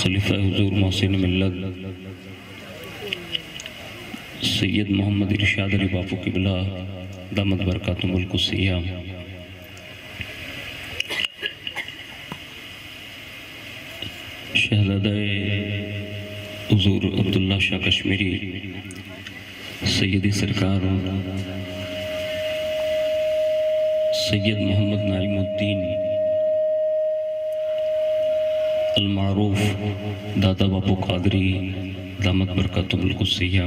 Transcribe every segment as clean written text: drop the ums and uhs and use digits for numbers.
خلیفہ حضور محسن ملت سید محمد ارشاد علی باپو قبلہ دامت برکاتہم القدسیہ، شہزادہ حضور عبداللہ شاہ کشمیری سیدی سرکار سید محمد نعیم الدین المعروف دادا باپو قادری دامت برکاتہم القدسیہ،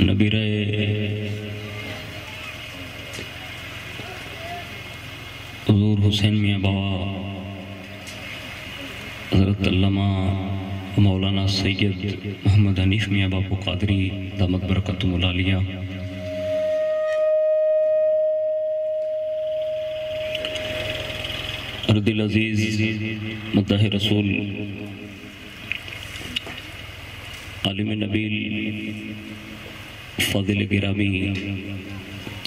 نبیرہ حضور حسین میاں بابا حضرت علامہ مولانا سید محمد حنیف میاں باپو قادری دامت برکاتہم العالیہ، ارد العزیز مداح رسول عالم نبیل فاضل گرامی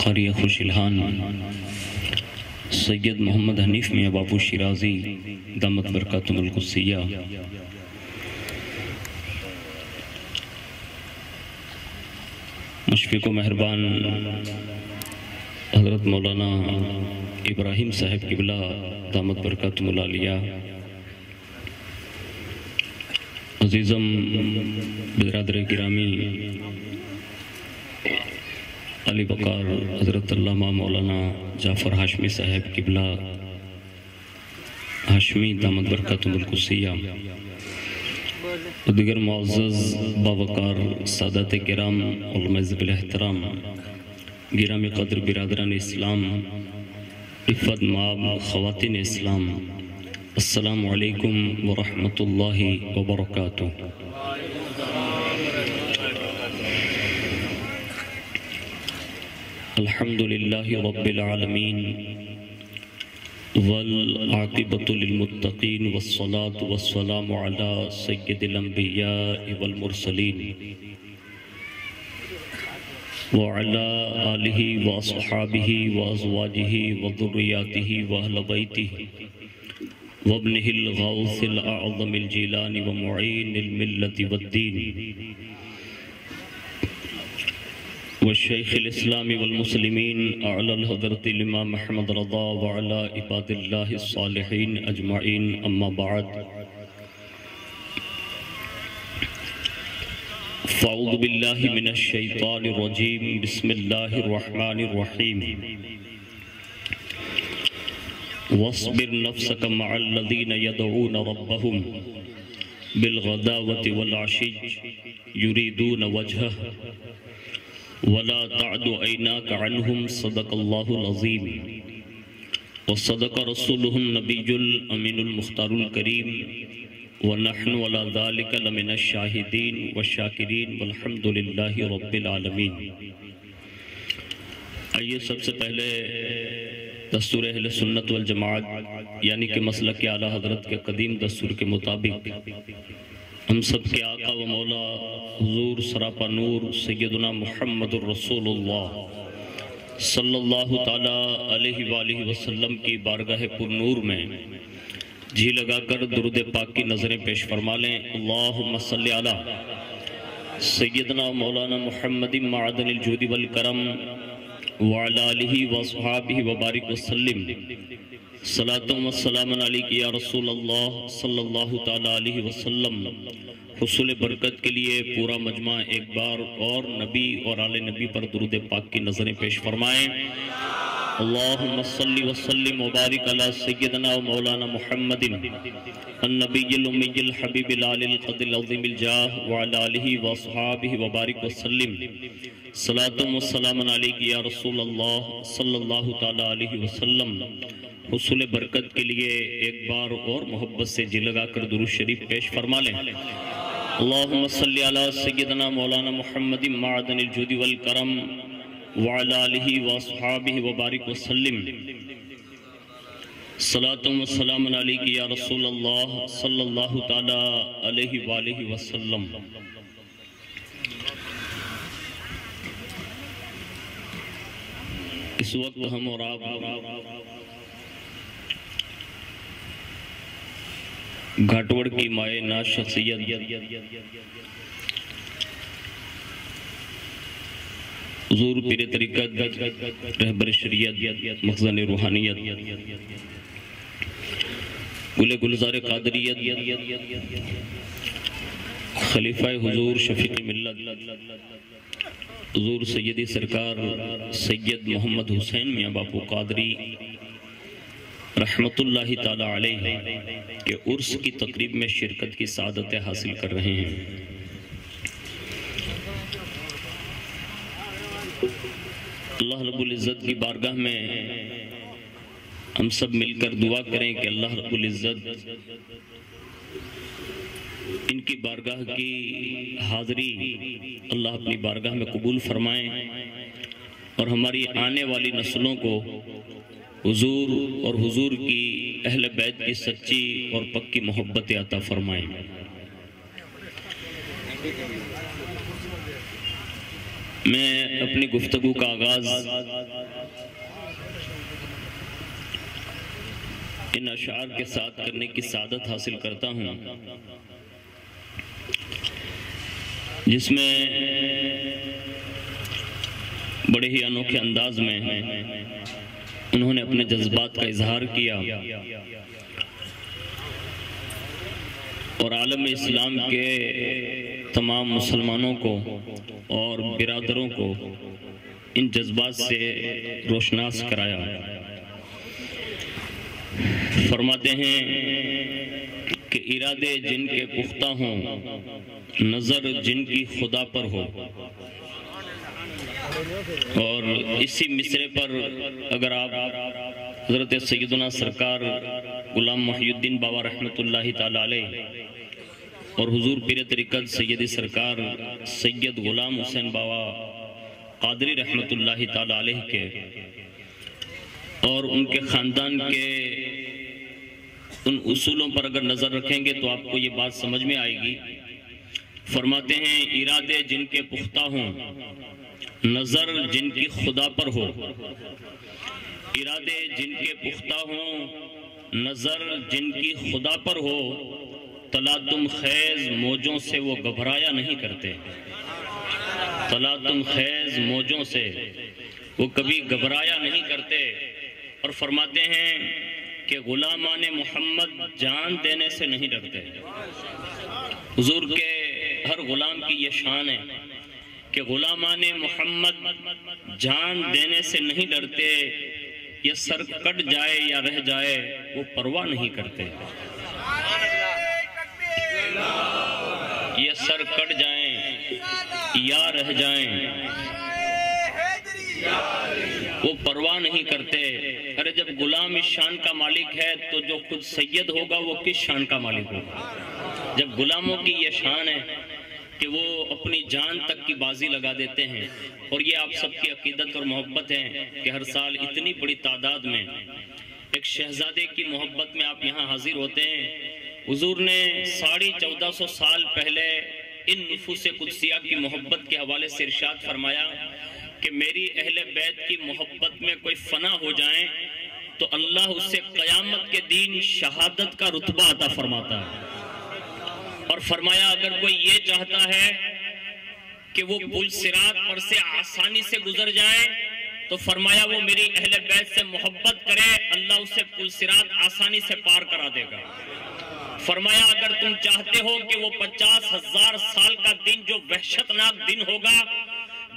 قاری خوش الہان سید محمد حنیف میاں باپو شیرازی دامت برکاتہم القدسیہ، مشفق و مہربان حضرت مولانا ابراہیم صاحب قبلہ دامت برکاتہم العالیہ، عزیزم برادر گرامی علی وقار حضرت علامہ مولانا جعفر ہاشمی صاحب قبلہ ہاشمی دامت برکاتہم القدسیہ، دیگر معزز باوقار سادات کرام علماء ذوی الاحترام گرامی قدر برادران اسلام، عفت مآب خواتین اسلام، السلام علیکم ورحمۃ اللہ وبرکاتہ۔ الحمدللہ رب العالمین والعاقبۃ للمتقین والصلاة والسلام علی سید الانبیاء والمرسلین وعلی آلہ واصحابہ وازواجہ وذریاتہ واہل بیتہ وابنہ الغوث الاعظم الجیلانی ومعین الملت والدین والشیخ الاسلام والمسلمین اعلی الحضرت الامام احمد رضا وعلی عباد اللہ الصالحین اجمعین، اما بعد فاعوذ باللہ من الشیطان الرجیم، بسم اللہ الرحمن الرحیم، واصبر نفسك مع الذين يدعون ربهم بالغداوة والعشي يريدون وجهه ولا تعد عيناك عنهم، صدق الله العظيم وصدق رسوله النبي الأمين المختار الكريم، ونحن على ذلك لمن الشاهدين والشاكرين والحمد لله رب العالمين۔ آئیے سب سے پہلے دستور اہل سنت والجماعت یعنی کہ مسلک اعلیٰ حضرت کے قدیم دستور کے مطابق ہم سب کے آقا و مولا حضور سراپا نور سیدنا محمد الرسول اللہ صلی اللہ تعالیٰ علیہ وآلہ وسلم کی بارگاہ پر نور میں جی لگا کر درود پاک کی نظریں پیش فرما لیں۔ اللہم صلی علی سیدنا مولانا محمد معدن الجود والکرم وعلی آلہ واصحابہ وبارک وسلم، صلاۃ و سلام علیک یا رسول اللہ صلی اللہ تعالیٰ علیہ وسلم۔ حصول برکت کے لیے پورا مجمع ایک بار اور نبی اور آل نبی پر درود پاک کی نظریں پیش فرمائیں۔ اللہم صلی وسلم وبارک علی سیدنا و مولانا محمد النبی الامی الحبیب العالی القدر العظیم الجاہ وعلی آلہ واصحابہ وبارک وسلم، صلاۃ و سلام علیک یا رسول اللہ صلی اللہ تعالیٰ علیہ وسلم۔ حصول برکت کے لیے ایک بار اور محبت سے جی لگا کر درود شریف پیش فرما لیں۔ اللہم صلی علی سیدنا مولانا محمد معدن الجود والکرم وعلی آلہ واصحابہ وبارک وسلم، صلاۃ و سلام علیک یا رسول اللہ صلی اللہ تعالیٰ علیہ وآلہ وسلم۔ اس وقت ہم اور آپ گھاٹوڑ کی مائے ناز شخصیت حضور پیر طریقت رہبر شریعت مخزن روحانیت گل گلزار قادریت خلیفہ حضور شفیق ملت حضور سیدی سرکار سید محمد حسین میاں باپو قادری رحمت اللہ تعالی علیہ کے عرس کی تقریب میں شرکت کی سعادتیں حاصل کر رہے ہیں۔ اللہ رب العزت کی بارگاہ میں ہم سب مل کر دعا کریں کہ اللہ رب العزت ان کی بارگاہ کی حاضری اللہ اپنی بارگاہ میں قبول فرمائیں اور ہماری آنے والی نسلوں کو حضور اور حضور کی اہل بیت کی سچی اور پکی محبت عطا فرمائیں۔ میں اپنی گفتگو کا آغاز ان اشعار کے ساتھ کرنے کی سعادت حاصل کرتا ہوں جس میں بڑے ہی انوکھے انداز میں انہوں نے اپنے جذبات کا اظہار کیا اور عالم اسلام کے تمام مسلمانوں کو اور برادروں کو ان جذبات سے روشناس کرایا۔ فرماتے ہیں کہ ارادے جن کے پختہ ہوں نظر جن کی خدا پر ہو، اور اسی مصرے پر اگر آپ حضرت سیدنا سرکار غلام محی الدین بابا رحمت اللہ تعالی علیہ اور حضور پیر طریقت سیدی سرکار سید غلام حسین بابا قادری رحمت اللہ تعالی علیہ کے اور ان کے خاندان کے ان اصولوں پر اگر نظر رکھیں گے تو آپ کو یہ بات سمجھ میں آئے گی۔ فرماتے ہیں ارادے جن کے پختہ ہوں نظر جن کی خدا پر ہو، ارادے جن کے پختہ ہوں نظر جن کی خدا پر ہو، تلاطم خیز موجوں سے وہ گھبرایا نہیں کرتے، تلاطم خیز موجوں سے وہ کبھی گھبرایا نہیں کرتے۔ اور فرماتے ہیں کہ غلامان محمد جان دینے سے نہیں ڈرتے۔ حضور کے ہر غلام کی یہ شان ہے کہ غلامان محمد جان دینے سے نہیں ڈرتے، یہ سر کٹ جائے یا رہ جائے وہ پرواہ نہیں کرتے، یہ سر کٹ جائیں یا رہ جائیں وہ پرواہ نہیں کرتے۔ ارے جب غلام اس شان کا مالک ہے تو جو خود سید ہوگا وہ کس شان کا مالک ہوگا؟ جب غلاموں کی یہ شان ہے کہ وہ اپنی جان تک کی بازی لگا دیتے ہیں، اور یہ آپ سب کی عقیدت اور محبت ہے کہ ہر سال اتنی بڑی تعداد میں ایک شہزادے کی محبت میں آپ یہاں حاضر ہوتے ہیں۔ حضور نے 1450 سال پہلے ان نفوس قدسیہ کی محبت کے حوالے سے ارشاد فرمایا کہ میری اہل بیت کی محبت میں کوئی فنا ہو جائیں تو اللہ اسے قیامت کے دن شہادت کا رتبہ عطا فرماتا ہے۔ اور فرمایا اگر کوئی یہ چاہتا ہے کہ وہ پل صراط پر سے آسانی سے گزر جائیں تو فرمایا وہ میری اہل بیت سے محبت کرے، اللہ اسے پل صراط آسانی سے پار کرا دے گا۔ فرمایا اگر تم چاہتے ہو کہ وہ 50,000 سال کا دن جو وحشتناک دن ہوگا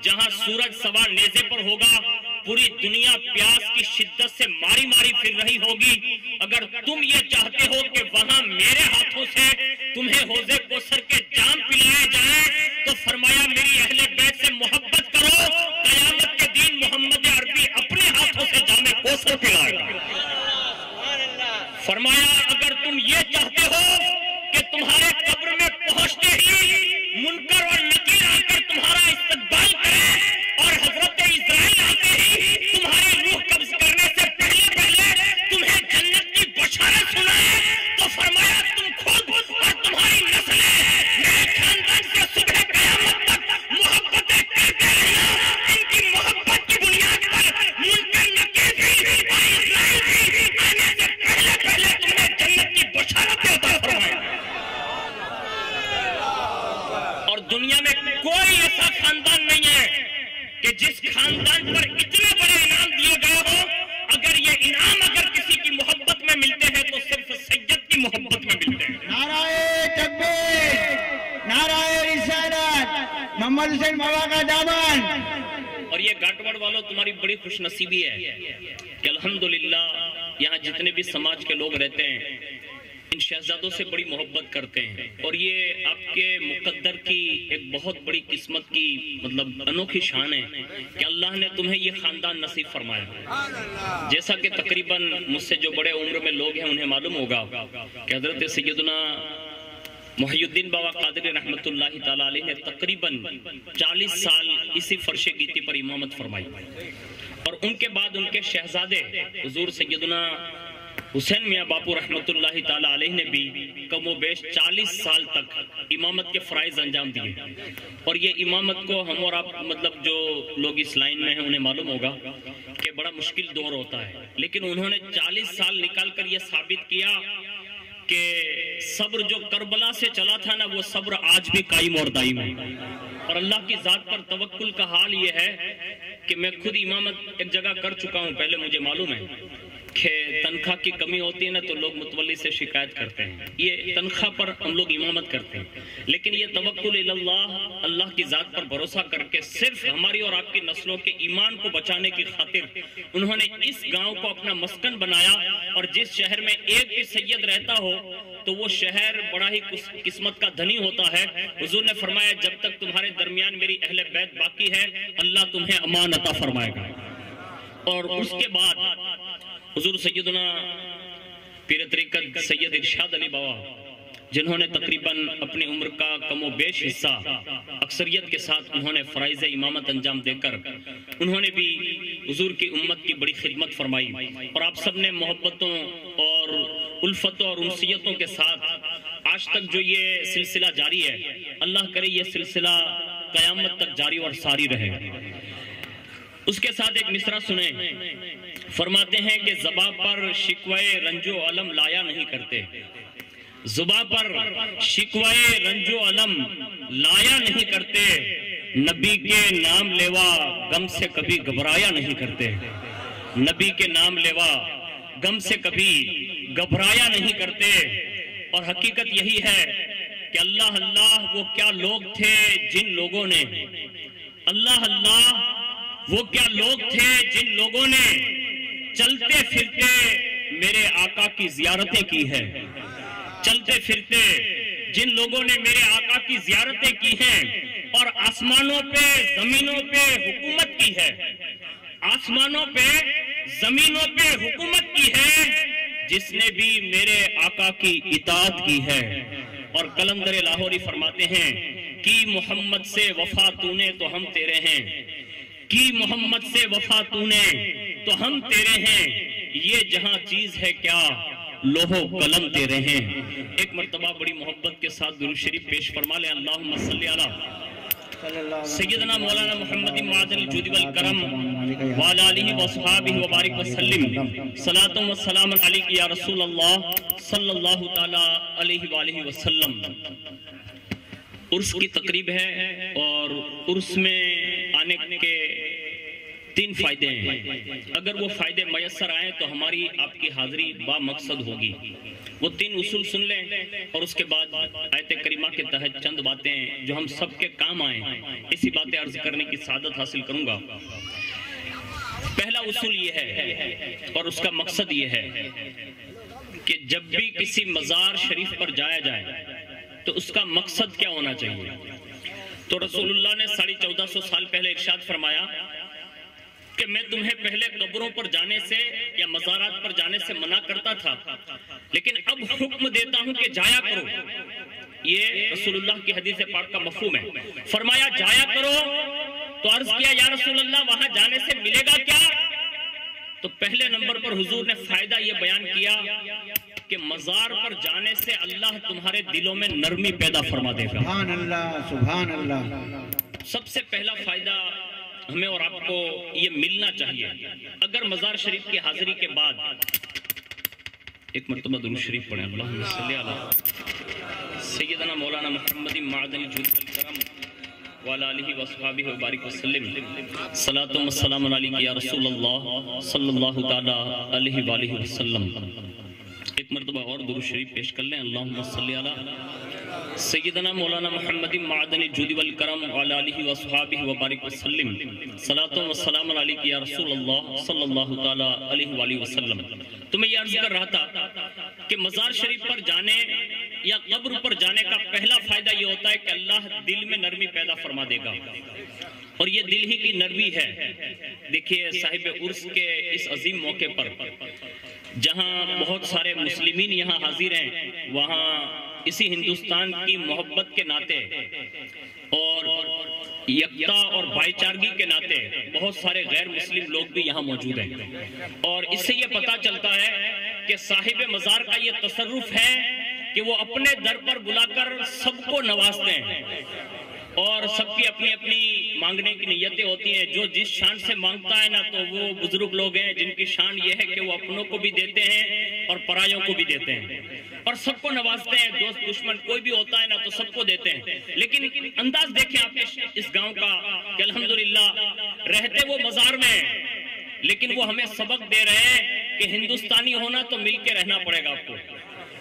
جہاں سورج سوا نیزے پر ہوگا، پوری دنیا پیاس کی شدت سے ماری ماری پھر رہی ہوگی، اگر تم یہ چاہتے ہو کہ وہاں میرے ہاتھوں سے تمہیں حوض کوثر کے جام پلائے جائیں تو فرمایا میری اہل بیت سے محبت کرو، قیامت کے دن محمد عربی اپنے ہاتھوں سے جام کوثر پلائے گا۔ فرمایا اگر تم یہ چاہتے ہو کہ تمہارے قبر میں پہنچتے ہی منکر اور نکیر آ کر تمہارا استقبال کرے اور حضرت اسرائیل آتے ہی تمہاری روح قبض کرنے سے پہلے پہلے تمہیں جنت کی بشارت سنائے تو فرمایا تم خود اور تمہاری نسلیں میرے خاندان سے صبح قیامت تک محبتیں کرتے رہنا، ان کی محبت کی بنیاد پر منکر نکیر بھی اور اسرائیل بھی آنے سے پہلے پہلے تمہیں جنت کی بشارت عطا فرمائے۔ محمد حسین بابا کا دامن. اور یہ گھاٹوڑ والوں تمہاری بڑی خوش نصیبی ہے کہ الحمدللہ یہاں جتنے بھی سماج کے لوگ رہتے ہیں ان شہزادوں سے بڑی محبت کرتے ہیں، اور یہ آپ کے مقدر کی ایک بہت بڑی قسمت کی مطلب انوکھی شان ہے کہ اللہ نے تمہیں یہ خاندان نصیب فرمایا. جیسا کہ تقریباً مجھ سے جو بڑے عمر میں لوگ ہیں انہیں معلوم ہوگا کہ حضرت سیدنا محی الدین بابا قادری رحمت اللہ تعالیٰ علیہ نے تقریباً 40 سال اسی فرش گیتی پر امامت فرمائی، اور ان کے بعد ان کے شہزادے حضور سیدنا حسین میاں باپو رحمت اللہ تعالیٰ علیہ نے بھی کم و بیش 40 سال تک امامت کے فرائض انجام دیے. اور یہ امامت کو ہم اور آپ مطلب جو لوگ اس لائن میں ہیں انہیں معلوم ہوگا کہ بڑا مشکل دور ہوتا ہے، لیکن انہوں نے 40 سال نکال کر یہ ثابت کیا کہ صبر جو کربلا سے چلا تھا نا وہ صبر آج بھی قائم اور دائم ہے. اور اللہ کی ذات پر توکل کا حال یہ ہے کہ میں خود امامت ایک جگہ کر چکا ہوں پہلے، مجھے معلوم ہے کہ تنخواہ کی کمی ہوتی ہے نا تو لوگ متولی سے شکایت کرتے ہیں، یہ تنخواہ پر ہم لوگ امامت کرتے ہیں، لیکن یہ توکل اللہ، اللہ کی ذات پر بھروسہ کر کے صرف ہماری اور آپ کی نسلوں کے ایمان کو بچانے کی خاطر انہوں نے اس گاؤں کو اپنا مسکن بنایا. اور جس شہر میں ایک بھی سید رہتا ہو تو وہ شہر بڑا ہی قسمت کا دھنی ہوتا ہے. حضور نے فرمایا جب تک تمہارے درمیان میری اہل بیت باقی ہے اللہ تمہیں امان عطا فرمائے گا. اور اس کے بعد حضور سیدنا پیر طریقت سید ارشاد علی بابا جنہوں نے تقریباً اپنی عمر کا کم و بیش حصہ اکثریت کے ساتھ انہوں نے فرائض امامت انجام دے کر انہوں نے بھی حضور کی امت کی بڑی خدمت فرمائی. اور آپ سب نے محبتوں اور الفتوں اور انسیتوں کے ساتھ آج تک جو یہ سلسلہ جاری ہے، اللہ کرے یہ سلسلہ قیامت تک جاری اور ساری رہے. اس کے ساتھ ایک مصرع سنیں، فرماتے ہیں کہ زباں پر شکوے رنج و علم لایا نہیں کرتے، زباں پر شکوے رنج و علم لایا نہیں کرتے، نبی کے نام لیوا غم سے کبھی گھبرایا نہیں کرتے، نبی کے نام لیوا غم سے کبھی گھبرایا نہیں کرتے. اور حقیقت یہی ہے کہ اللہ اللہ وہ کیا لوگ تھے جن لوگوں نے، اللہ اللہ وہ کیا لوگ تھے جن لوگوں نے چلتے پھرتے میرے آقا کی زیارتیں کی ہے، چلتے پھرتے جن لوگوں نے میرے آقا کی زیارتیں کی ہیں اور آسمانوں پہ زمینوں پہ حکومت کی ہے، آسمانوں پہ زمینوں پہ حکومت کی ہے، جس نے بھی میرے آقا کی اطاعت کی ہے. اور قلندر لاہوری فرماتے ہیں کہ محمد سے وفا تو نے تو ہم تیرے ہیں، کی محمد سے وفا تو نے تو ہم تیرے ہیں، یہ جہاں چیز ہے کیا لوہو قلم تیرے ہیں. ایک مرتبہ بڑی محبت کے ساتھ درود شریف پیش فرما لیں. اللہم صلی علی سیدنا مولانا محمد معدن الجود والکرم وعلی آلہ وصحابہ وبارک وسلم. صلاۃ و سلام علیک یا رسول اللہ صلی اللہ تعالی علیہ وآلہ وسلم. عرس کی تقریب ہے اور عرس میں آنے کے 3 فائدے ہیں. اگر وہ فائدے میسر آئیں تو ہماری آپ کی حاضری با مقصد ہوگی. وہ 3 اصول سن لیں اور اس کے بعد آیت کریمہ کے تحت چند باتیں جو ہم سب کے کام آئیں اسی باتیں عرض کرنے کی سعادت حاصل کروں گا. پہلا اصول یہ ہے اور اس کا مقصد یہ ہے کہ جب بھی کسی مزار شریف پر جایا جائے تو اس کا مقصد کیا ہونا چاہیے. تو رسول اللہ نے 1450 سال پہلے ارشاد فرمایا کہ میں تمہیں پہلے قبروں پر جانے سے یا مزارات پر جانے سے منع کرتا تھا، لیکن اب حکم دیتا ہوں کہ جایا کرو. یہ رسول اللہ کی حدیث پاک کا مفہوم ہے. فرمایا جایا کرو تو عرض کیا یا رسول اللہ وہاں جانے سے ملے گا کیا؟ تو پہلے نمبر پر حضور نے فائدہ یہ بیان کیا کہ مزار پر جانے سے اللہ تمہارے دلوں میں نرمی پیدا فرما دے گا. سبحان اللہ سبحان اللہ. سب سے پہلا فائدہ ہمیں اور آپ کو یہ ملنا چاہیے. اگر مزار شریف کی حاضری کے بعد ایک مرتبہ درود شریف پڑھیں. اللہم صلی علی سیدنا مولانا محمد معدن الجود والکرم وعلی آلہ وصحابہ وبارک وسلم. صلاۃ و سلام علیک یا رسول اللہ صلی اللہ تعالی علیہ وآلہ وسلم. ایک مرتبہ اور درود شریف پیش کر لیں. اللہم صلی علی سیدنا مولانا محمد معدن الجود والکرم وعلی آلہ وصحابہ وبارک وسلم صلاۃ و سلام علیک یا رسول اللہ صلی اللہ تعالی علیہ وآلہ وسلم۔ تو میں یہ عرض کر رہا تھا کہ مزار شریف پر جانے یا قبر پر جانے کا پہلا فائدہ یہ ہوتا ہے کہ اللہ دل میں نرمی پیدا فرما دے گا، اور یہ دل ہی کی نرمی ہے۔ دیکھیے صاحب عرس کے اس عظیم موقع پر جہاں بہت سارے مسلمین یہاں حاضر ہیں، وہاں اسی ہندوستان کی محبت کے ناطے اور یکتا اور بھائی چارگی کے ناطے بہت سارے غیر مسلم لوگ بھی یہاں موجود ہیں، اور اس سے یہ پتہ چلتا ہے کہ صاحب مزار کا یہ تصرف ہے کہ وہ اپنے در پر بلا کر سب کو نوازتے ہیں، اور سب کی اپنی اپنی مانگنے کی نیتیں ہوتی ہیں۔ جو جس شان سے مانگتا ہے نا، تو وہ بزرگ لوگ ہیں جن کی شان یہ ہے کہ وہ اپنوں کو بھی دیتے ہیں اور پرایوں کو بھی دیتے ہیں، اور سب کو نوازتے ہیں۔ دوست دشمن کوئی بھی ہوتا ہے نا تو سب کو دیتے ہیں۔ لیکن انداز دیکھیں آپ اس گاؤں کا کہ الحمدللہ رہتے وہ مزار میں، لیکن وہ ہمیں سبق دے رہے ہیں کہ ہندوستانی ہونا تو مل کے رہنا پڑے گا آپ کو۔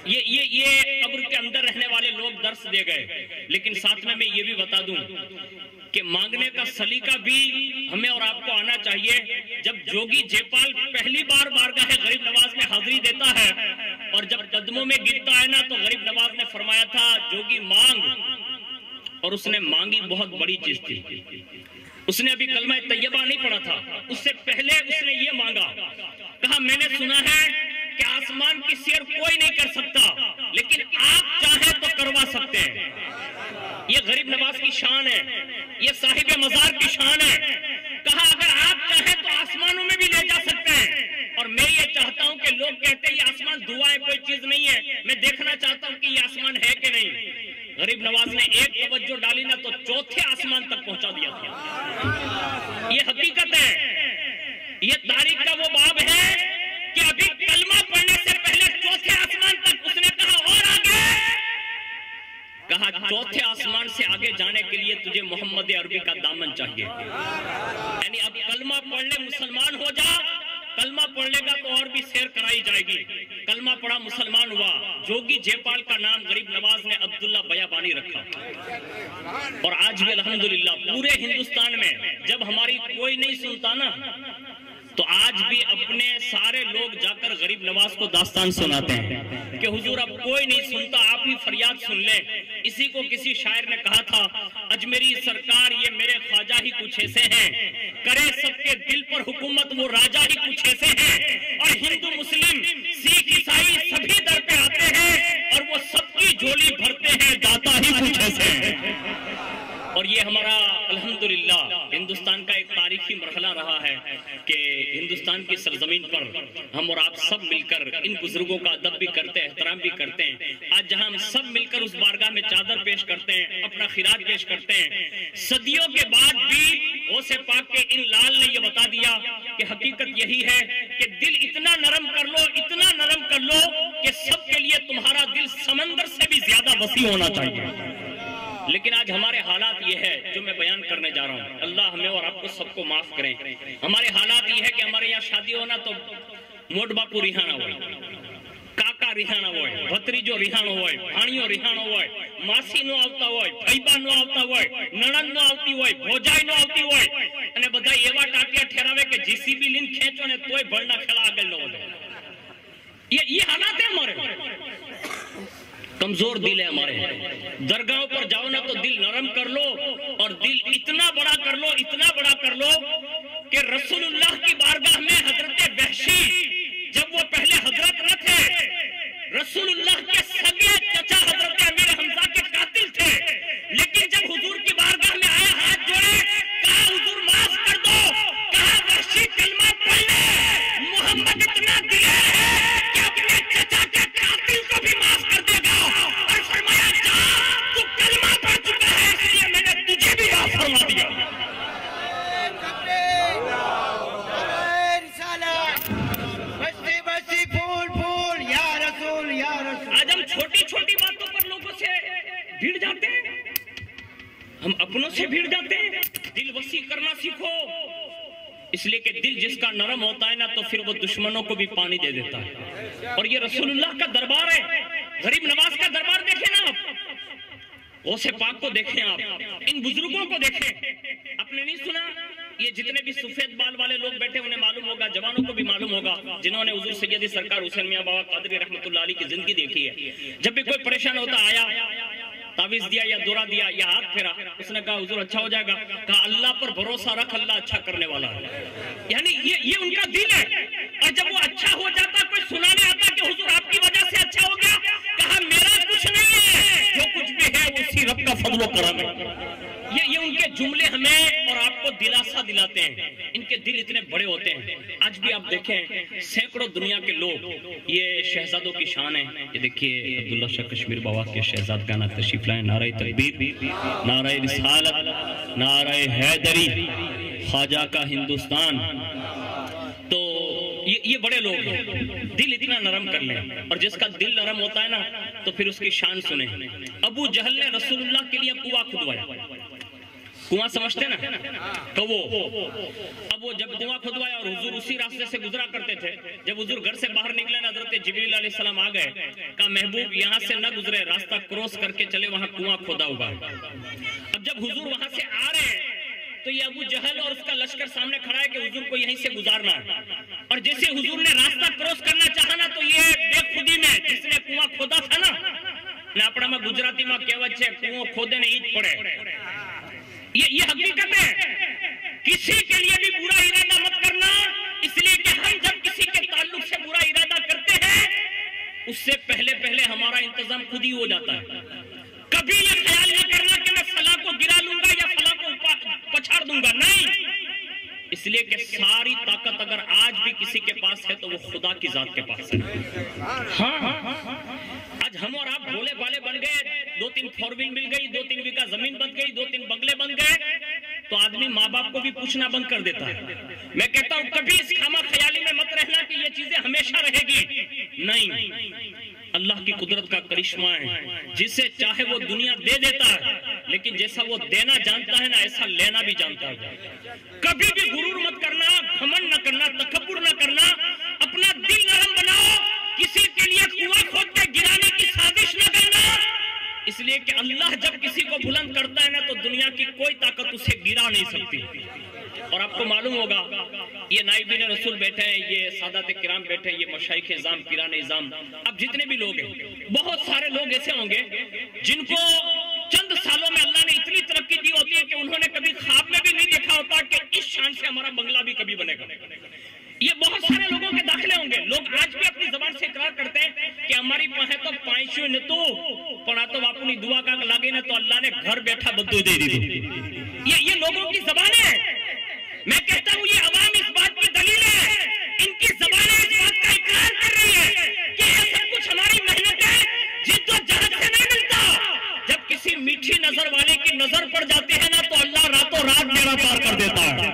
یہ قبر کے اندر رہنے والے لوگ درس دے گئے، لیکن ساتھ میں یہ بھی بتا دوں کہ مانگنے کا سلیقہ بھی ہمیں اور آپ کو آنا چاہیے۔ جب جوگی جیپال پہلی بار بارگاہ غریب نواز میں حاضری دیتا ہے اور جب قدموں میں گرتا ہے نا، تو غریب نواز نے فرمایا تھا جوگی مانگ، اور اس نے مانگی بہت بڑی چیز تھی۔ اس نے ابھی کلمہ طیبہ نہیں پڑھا تھا، اس سے پہلے اس نے یہ مانگا، کہا میں نے سنا ہے کہ آسمان کی سیر کوئی نہیں کر سکتا، لیکن آپ چاہیں تو کروا سکتے ہیں۔ یہ غریب نواز کی شان ہے، یہ صاحب مزار کی شان ہے۔ کہا اگر آپ چاہیں تو آسمانوں میں بھی لے جا سکتے ہیں، اور میں یہ چاہتا ہوں کہ لوگ کہتے ہیں یہ آسمان دعا ہے، کوئی چیز نہیں ہے، میں دیکھنا چاہتا ہوں کہ یہ آسمان ہے کہ نہیں۔ غریب نواز نے ایک توجہ ڈالی نا تو چوتھے آسمان تک پہنچا دیا تھا۔ یہ حقیقت ہے، یہ تاریخ کا وہ باب ہے کہ ابھی کلمہ پڑھنے سے پہلے چوتھے آسمان تک اس نے کہا اور آگے، کہا چوتھے آسمان سے آگے جانے کے لیے تجھے محمد عربی کا دامن چاہیے۔ یعنی اب کلمہ پڑھ لے مسلمان ہو جا، کلمہ پڑھ لے گا تو اور بھی سیر کرائی جائے گی۔ کلمہ پڑھا مسلمان ہوا۔ جوگی جیپال کا نام غریب نواز نے عبداللہ بیابانی رکھا، اور آج بھی الحمدللہ پورے ہندوستان میں جب ہماری کوئی نہیں سنتا نا، تو آج بھی اپنے سارے لوگ جا کر غریب نواز کو داستان سناتے ہیں کہ حضور اب کوئی نہیں سنتا، آپ ہی فریاد سن لیں۔ اسی کو کسی شاعر نے کہا تھا، اجمیری سرکار یہ میرے خواجہ ہی کچھ ایسے ہیں، کرے سب کے دل پر حکومت وہ راجہ ہی کچھ ایسے ہیں، اور ہندو مسلم سکھ عیسائی سبھی در پہ آتے ہیں، اور وہ سب کی جھولی بھرتے ہیں، داتا ہی کچھ ایسے ہیں۔ اور یہ ہمارا الحمدللہ ہندوستان کا ایک تاریخی مرحلہ رہا ہے کہ ہندوستان کی سرزمین پر ہم اور آپ سب مل کر ان بزرگوں کا ادب بھی کرتے ہیں، احترام بھی کرتے ہیں۔ آج جہاں ہم سب مل کر اس بارگاہ میں چادر پیش کرتے ہیں، اپنا خراج پیش کرتے ہیں، صدیوں کے بعد بھی غوث پاک کے ان لال نے یہ بتا دیا کہ حقیقت یہی ہے کہ دل اتنا نرم کر لو، اتنا نرم کر لو کہ سب کے لیے تمہارا دل سمندر سے بھی زیادہ وسیع ہونا چاہیے۔ لیکن آج ہمارے حالات یہ ہے جو میں بیان کرنے جا رہا ہوں، اللہ ہمیں اور آپ کو سب کو معاف کریں۔ ہمارے حالات یہ ہے کہ ہمارے یہاں شادی ہونا تو موٹ باپو ریحانہ ہوئے، کاکا ریحانہ ہوئے، بھتریجو ریحانہ ہوئے، بھانیو ریحانہ ہوئے، ماسی نو આવતા હોય, ભાઈબા નો આવતા હોય, નણંદ નો આવતી હોય, ભોજાઈ નો આવતી હોય, અને બધા એવા ટાટિયા ઠેરાવે કે જીસીબી લીન ખેંચો ને તોય ભળના ખેડા આગળ ન વધે। یہ حالات ہے ہمارے، کمزور دل ہے ہمارے۔ درگاہوں پر جاؤ نا تو دل نرم کر لو، اور دل اتنا بڑا کر لو، اتنا بڑا کر لو کہ رسول اللہ کی بارگاہ میں حضرت وحشی جب وہ پہلے حضرت نہ تھے، رسول اللہ کے سگے چچا حضرت امیر حمزہ کے قاتل تھے، لیکن جب حضور کی بارگاہ میں آیا ہاتھ جوڑے، کہا حضور معاف کر دو، کہا وحشی کلمہ پڑھ لے، محمد اتنا دلیر ہے کہ اپنے چچا کے قاتل کو بھی معاف کر دے گا، اور فرمایا جا تو کلمہ پڑھ چکا ہے اس لیے میں نے تجھے بھی معاف فرما دیا۔ آج ہم چھوٹی چھوٹی باتوں پر لوگوں سے بھیڑ جاتے ہیں، ہم اپنوں سے بھیڑ جاتے ہیں۔ دل وسیع کرنا سیکھو، اس لیے کہ دل جس کا نرم ہوتا ہے نا تو پھر وہ دشمنوں کو بھی پانی دے دیتا ہے۔ اور یہ رسول اللہ کا دربار ہے، غریب نواز کا دربار دیکھیں نا آپ، غوث پاک کو دیکھیں آپ، ان بزرگوں کو دیکھیں. آپ نے نہیں سنا یہ جتنے بھی سفید بال والے لوگ بیٹھے انہیں معلوم ہوگا، جوانوں کو بھی معلوم ہوگا جنہوں نے حضور سیدی سرکار حسین میاں بابا قادری رحمۃ اللہ علیہ کی زندگی دیکھی ہے. جب بھی کوئی پریشان ہوتا آیا، تعویذ دیا یا دورہ دیا یا ہاتھ پھیرا، اس نے کہا حضور اچھا ہو جائے گا. کہا اللہ پر بھروسہ رکھ، اللہ اچھا کرنے والا ہے. یعنی یہ ان کا دل ہے. اور جب وہ اچھا ہو جاتا کوئی سنانے آتا کہ حضور آپ کی وجہ سے اچھا ہو گیا، کہا میرا کچھ نہیں ہے، جو کچھ بھی ہے وہ اسی رب کا فضل و کرم ہے. یہ ان کے جملے ہمیں اور آپ کو دلاسا دلاتے ہیں. ان کے دل اتنے بڑے ہوتے ہیں. آج بھی آپ دیکھیں سینکڑوں دنیا کے لوگ، یہ شہزادوں کی شان ہے. یہ دیکھیے عبداللہ شاہ کشمیر بابا کے شہزاد گانا تشریف لائیں. نعرہ تکبیر، نعرہ رسالت، نعرہ حیدری، خواجہ کا ہندوستان. تو یہ بڑے لوگ ہیں، دل اتنا نرم کر لیں. اور جس کا دل نرم ہوتا ہے نا تو پھر اس کی شان سنیں. ابو جہل نے رسول اللہ کے لیے کنواں کھدوایا. کنواں سمجھتے نا، تو اب وہ جب کنواں کھدوایا اور حضور اسی راستے سے گزرا کرتے تھے، جب حضور گھر سے باہر نکلے نا حضرت جبریل علیہ السلام آ گئے. کہا محبوب یہاں سے نہ گزرے، راستہ کروس کر کے چلے، وہاں کنواں کھودا ہوگا. اب جب حضور وہاں سے آ رہے ہیں تو یہ ابو جہل اور اس کا لشکر سامنے کھڑا ہے کہ حضور کو یہیں سے گزارنا ہے. اور جیسے حضور نے راستہ کروس کرنا چاہا نا تو یہ بے خودی میں جس نے کنواں کھودا تھا نا، اپنا میں گجراتی میں کہوت ہے کنواں کھودے نے اینٹ پڑے. یہ حقیقت ہے. کسی کے لیے بھی برا ارادہ مت کرنا، اس لیے کہ ہم جب کسی کے تعلق سے برا ارادہ کرتے ہیں اس سے پہلے ہمارا انتظام خود ہی ہو جاتا ہے. کبھی یہ خیال نہیں کرنا کہ میں فلاں کو گرا لوں گا یا فلاں کو پچھاڑ دوں گا، نہیں. اس لیے کہ ساری طاقت اگر آج بھی کسی کے پاس ہے تو وہ خدا کی ذات کے پاس ہے. آج ہم اور آپ بھولے بالے بن گئے، 2-3 فور ویل مل گئی، 2-3 بیگھہ زمین بن گئی، 2-3 بنگلے بن گئے تو آدمی ماں باپ کو بھی پوچھنا بند کر دیتا ہے. میں کہتا ہوں کبھی اس خامہ خیالی میں مت رہنا کہ یہ چیزیں ہمیشہ رہے گی. نہیں، اللہ کی قدرت کا کرشمہ ہے. جسے چاہے وہ دنیا دے دیتا ہے، لیکن جیسا وہ دینا جانتا ہے نا ایسا لینا بھی جانتا ہے. کبھی بھی غرور مت کرنا، گھمنڈ نہ کرنا، تکبر نہ کرنا. اپنا دل نرم بناؤ. کسی کے لیے کنواں کھود کے گرانے کی سازش نہ کرنا، اس لیے کہ اللہ جب کسی کو بلند کرتا ہے نا تو دنیا کی کوئی طاقت اسے گرا نہیں سکتی. اور آپ کو معلوم ہوگا یہ نائبین رسول بیٹھے ہیں، یہ سادات کرام بیٹھے ہیں، یہ مشائخ اعظام، پیران اعظام، اب جتنے بھی لوگ ہیں، بہت سارے لوگ ایسے ہوں گے جن کو چند سالوں میں اللہ نے اتنی ترقی دی ہوتی ہے کہ انہوں نے کبھی خواب میں بھی نہیں دیکھا ہوتا کہ اس شان سے ہمارا بنگلہ بھی کبھی بنے گا. یہ بہت سارے لوگوں کے داخلے ہوں گے. لوگ آج بھی اپنی زبان سے اقرار کرتے ہیں کہ ہماری پاہے تو پائشو نے تو پڑھا تو اپنی دعا کا لگے نا تو اللہ نے گھر بیٹھا بدو دے دی. یہ لوگوں کی زبانیں ہیں. میں کہتا ہوں یہ عوام اس بات کی دلیل ہے، ان کی زبانیں اس بات کا اقرار کر رہی ہے کہ یہ سب کچھ ہماری محنت ہے، جد و جہد سے نہیں ملتا. جب کسی میٹھی نظر والے کی نظر پڑ جاتی ہے نا تو اللہ راتوں رات بیڑا پار کر دیتا ہے.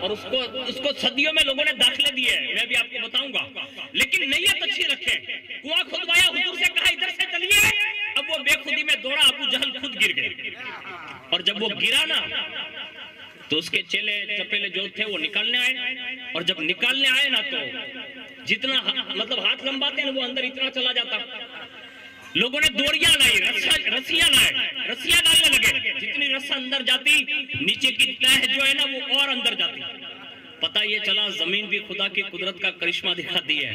اور اس کو صدیوں میں لوگوں نے داخلے دیے ہیں، میں بھی آپ کو بتاؤں گا. لیکن نیت اچھی رکھیں. کنواں کھدوایا، حضور سے کہا ادھر سے چلیے. اب وہ بے خودی میں دوڑا، ابو جہل خود گر گئے. اور جب وہ گرا نا تو اس کے چیلے چپیلے جو تھے وہ نکالنے آئے. اور جب نکالنے آئے نا تو جتنا مطلب ہاتھ لمباتے ہیں وہ اندر اتنا چلا جاتا. لوگوں نے دوریاں لائی، رسیاں لائے، رسیاں ڈالنے لگے. جتنی رسا اندر جاتی نیچے کی تہ جو ہے نا وہ اور اندر جاتی. پتہ یہ چلا زمین بھی خدا کی قدرت کا کرشمہ دکھاتی ہے.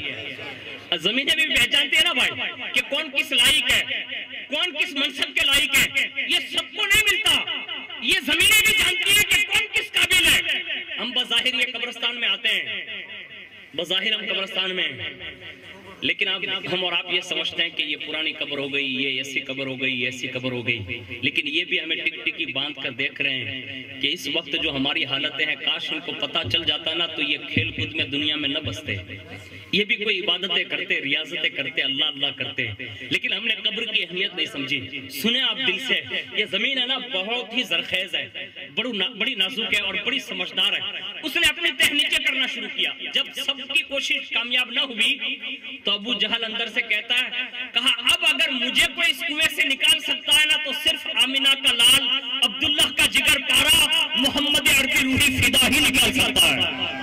زمینیں بھی پہچانتی ہے نا بھائی کہ کون کس لائق ہے، کون کس منصب کے لائق ہے. یہ سب کو نہیں ملتا. یہ زمینیں بھی جانتی ہیں کہ کون کس قابل ہے. ہم بظاہر یہ قبرستان میں آتے ہیں، بظاہر ہم قبرستان میں ہیں، لیکن ہم اور آپ یہ سمجھتے ہیں کہ یہ پرانی قبر ہو گئی، یہ ایسی قبر ہو گئی، یہ ایسی قبر ہو گئی. لیکن یہ بھی ہمیں ٹک ٹکی باندھ کر دیکھ رہے ہیں کہ اس وقت جو ہماری حالتیں ہیں کاش ان کو پتہ چل جاتا نا تو یہ کھیل کود میں دنیا میں نہ بستے. یہ بھی کوئی عبادتیں کرتے، ریاضتیں کرتے، اللہ اللہ کرتے، لیکن ہم نے قبر کی اہمیت نہیں سمجھی. سنیں آپ دل سے، یہ زمین ہے نا بہت ہی زرخیز ہے، بڑی نازک ہے اور بڑی سمجھدار ہے. اس نے اپنی تہ نیچے کرنا شروع کیا. جب سب کی کوشش کامیاب نہ ہوئی تو ابو جہل اندر سے کہتا ہے، کہا اب اگر مجھے کوئی اس کنویں سے نکال سکتا ہے نا تو صرف آمینہ کا لال، عبداللہ کا جگر پارا، محمد عربی روحی فدا ہی نکال سکتا ہے.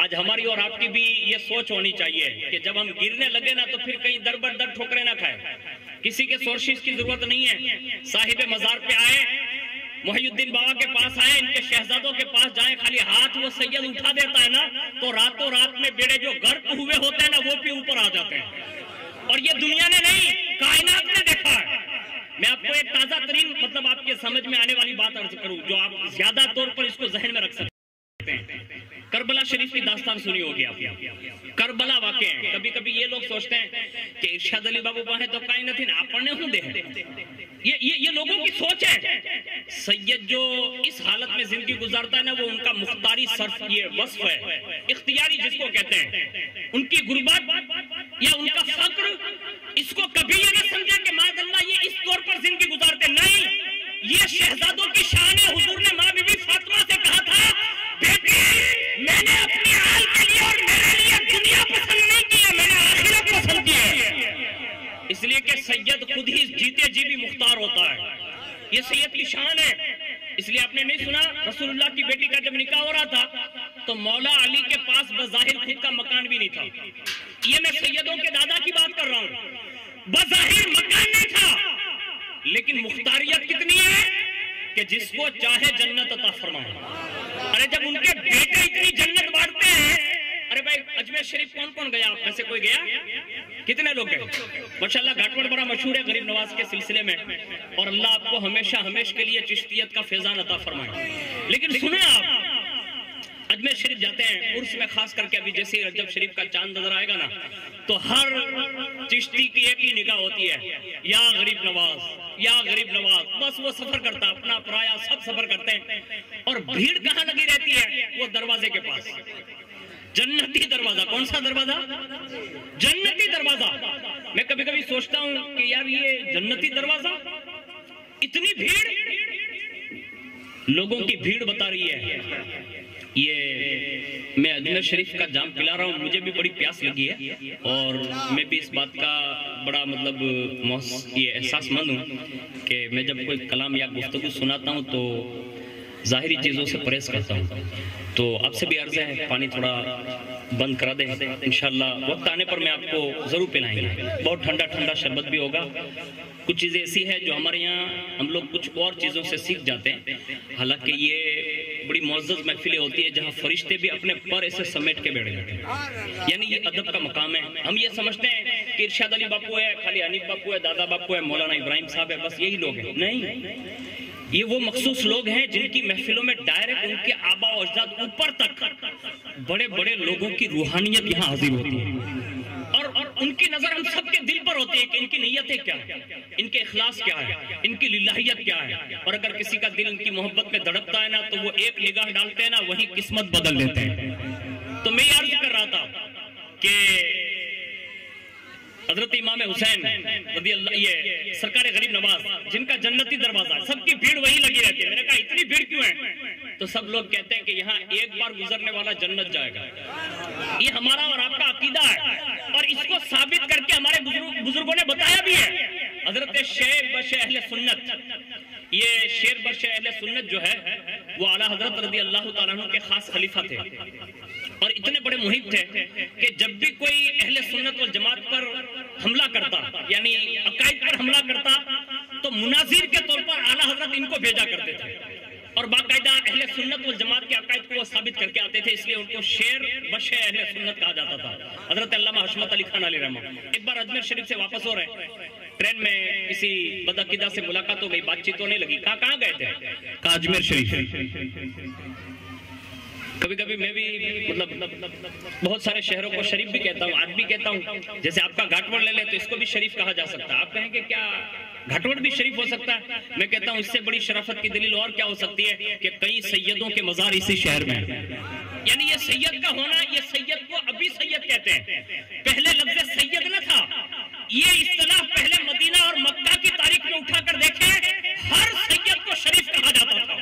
آج ہماری اور آپ کی بھی یہ سوچ ہونی چاہیے کہ جب ہم گرنے لگے نا تو پھر کہیں در بر در ٹھوکریں نہ کھائیں. کسی کے سورسز کی ضرورت نہیں ہے. صاحب مزار پہ آئے, محی الدین بابا کے پاس آئے, ان کے شہزادوں کے پاس جائیں, خالی ہاتھ وہ سید اٹھا دیتا ہے نا تو راتوں رات میں بیڑے جو غرق ہوئے ہوتے ہیں نا وہ بھی اوپر آ جاتے ہیں. اور یہ دنیا نے نہیں, کائنات نے دیکھا ہے. میں آپ کو ایک تازہ ترین مطلب آپ کے سمجھ میں آنے والی بات عرض کروں جو آپ زیادہ طور پر اس کو ذہن میں رکھ سکتے ہیں. کربلا شریف کی داستان سنی ہوگی آپ. کربلا واقع ہے. کبھی کبھی یہ لوگ سوچتے ہیں کہ ارشاد علی بابو وہاں تو کائیں نہ تھی نا پڑھنے ہوں دے. یہ لوگوں کی سوچ ہے. سید جو اس حالت میں زندگی گزارتا ہے نا وہ ان کا مختاری صرف یہ وصف ہے, اختیاری جس کو کہتے ہیں. ان کی غربت یا ان کا فقر اس کو کبھی یہ نہ سمجھے کہ معاذ اللہ یہ اس طور پر زندگی گزارتے. نہیں, یہ شہزادوں کی شان ہے. حضور نے ماں بی بی فاطمہ سے کہا تھا بیٹی میں نے اپنی آل کے لیے اور میرے لیے دنیا پسند نہیں کی ہے, میں نے آخرت پسند کی ہے. اس لیے کہ سید خود ہی جیتے جی بھی مختار ہوتا ہے. یہ سید کی شان ہے. اس لیے آپ نے نہیں سنا رسول اللہ کی بیٹی کا جب نکاح ہو رہا تھا تو مولا علی کے پاس بظاہر خود کا مکان بھی نہیں تھا. یہ میں سیدوں کے دادا کی بات کر رہا ہوں. بظاہر مکان نہیں تھا لیکن مختاریت کتنی ہے کہ جس کو چاہے جنت عطا فرمائے. ارے جب ان کے بیٹے اتنی جنت بانٹتے ہیں, ارے بھائی اجمیر شریف کون کون گیا آپ میں سے کوئی گیا؟ کتنے لوگ گئے؟ ماشاءاللہ گھاٹوڑ بڑا مشہور ہے غریب نواز کے سلسلے میں, اور اللہ آپ کو ہمیشہ ہمیشہ کے لیے چشتیت کا فیضان عطا فرمائے. لیکن سنیں آپ اجمیر شریف جاتے ہیں عرس میں, خاص کر کے ابھی جیسے رجب شریف کا چاند نظر آئے گا نا تو ہر چشتی کی ایک ہی نگاہ ہوتی ہے, یا غریب نواز یا غریب نواز. بس وہ سفر کرتا, اپنا پرایا سب سفر کرتے ہیں. اور بھیڑ کہاں لگی رہتی ہے؟ وہ دروازے کے پاس. جنتی دروازہ. کون سا دروازہ؟ جنتی دروازہ. میں کبھی کبھی سوچتا ہوں کہ یار یہ جنتی دروازہ, اتنی بھیڑ, لوگوں کی بھیڑ بتا رہی ہے. یہ میں اجمیر شریف کا جام پلا رہا ہوں, مجھے بھی بڑی پیاس لگی ہے اور میں بھی اس بات کا بڑا مطلب یہ احساس مند ہوں کہ میں جب کوئی کلام یا گفتگو سناتا ہوں تو ظاہری چیزوں سے پرہیز کرتا ہوں. تو آپ سے بھی عرض ہے پانی تھوڑا بند کرا دیں, انشاءاللہ وقت آنے پر میں آپ کو ضرور پلائیں گے. بہت ٹھنڈا ٹھنڈا شربت بھی ہوگا. کچھ چیزیں ایسی ہیں جو ہمارے یہاں ہم لوگ کچھ اور چیزوں سے سیکھ جاتے ہیں, حالانکہ یہ بڑی معزز محفلیں ہوتی ہے جہاں فرشتے بھی اپنے پر ایسے سمیٹ کے بیٹھ جاتے ہیں. یعنی یہ ادب کا مقام ہے. ہم یہ سمجھتے ہیں کہ ارشاد علی باپو ہے, خالی حنیف باپو ہے, دادا باپو ہے, مولانا ابراہیم صاحب ہے, بس یہی لوگ ہیں. نہیں, یہ وہ مخصوص لوگ ہیں جن کی محفلوں میں ڈائریکٹ ان کے آبا و اجداد اوپر تک بڑے بڑے لوگوں کی روحانیت یہاں حاضر ہوتی ہے, اور ان کی نظر ہم سب کے دل پر ہوتی ہے کہ ان کی نیتیں کیا ہیں, ان کے اخلاص کیا ہے, ان کی للہیت کیا ہے. اور اگر کسی کا دل ان کی محبت میں دھڑکتا ہے نا تو وہ ایک نگاہ ڈالتے ہیں نا وہی قسمت بدل دیتے ہیں. تو میں یہ عرض کر رہا تھا کہ حضرت امام حسین رضی اللہ, یہ سرکار غریب نواز جن کا جنتی دروازہ, سب کی بھیڑ وہی لگی رہتی ہے. میں نے کہا اتنی بھیڑ کیوں ہے؟ تو سب لوگ کہتے ہیں کہ یہاں ایک بار گزرنے والا جنت جائے گا. یہ ہمارا اور آپ کا عقیدہ ہے, اور اس کو ثابت کر کے ہمارے بزرگوں نے بتایا بھی ہے. حضرت شیر بش اہل سنت, یہ شیر بش اہل سنت جو ہے وہ اعلیٰ حضرت رضی اللہ تعالیٰ عنہ کے خاص خلیفہ تھے, اور اتنے بڑے محب تھے کہ جب بھی کوئی اہل سنت والجماعت پر حملہ کرتا, یعنی عقائد پر حملہ کرتا, تو مناظر کے طور پر اعلیٰ حضرت ان کو بھیجا کرتے تھے, اور باقاعدہ اہل سنت والجماعت کے عقائد کو وہ ثابت کر کے آتے تھے. اس لیے ان کو شیر بش اہل سنت کہا جاتا تھا. حضرت علامہ حشمت علی خان علیہ رحمہ ایک بار اجمیر شریف سے واپس ہو رہے ہیں, ٹرین میں کسی بدعقیدہ سے ملاقات ہو گئی, بات چیت ہونے لگی. کہاں گئے تھے؟ کہا اجمیر شریف. کبھی کبھی میں بھی مطلب بہت سارے شہروں کو شریف بھی کہتا ہوں, آج بھی کہتا ہوں. جیسے آپ کا گھاٹوڑ لے لیں تو اس کو بھی شریف کہا جا سکتا ہے. آپ کہیں کہ کیا گھاٹوڑ بھی شریف ہو سکتا ہے؟ میں کہتا ہوں اس سے بڑی شرافت کی دلیل اور کیا ہو سکتی ہے کہ کئی سیدوں کے مزار اسی شہر میں ہیں. یعنی یہ سید کا ہونا, یہ سید کو ابھی سید کہتے ہیں, پہلے لفظ سید نہ تھا. یہ اصطلاح پہلے مدینہ اور مکہ کی تاریخ میں اٹھا کر دیکھیں, ہر سید کو شریف کہا جاتا تھا,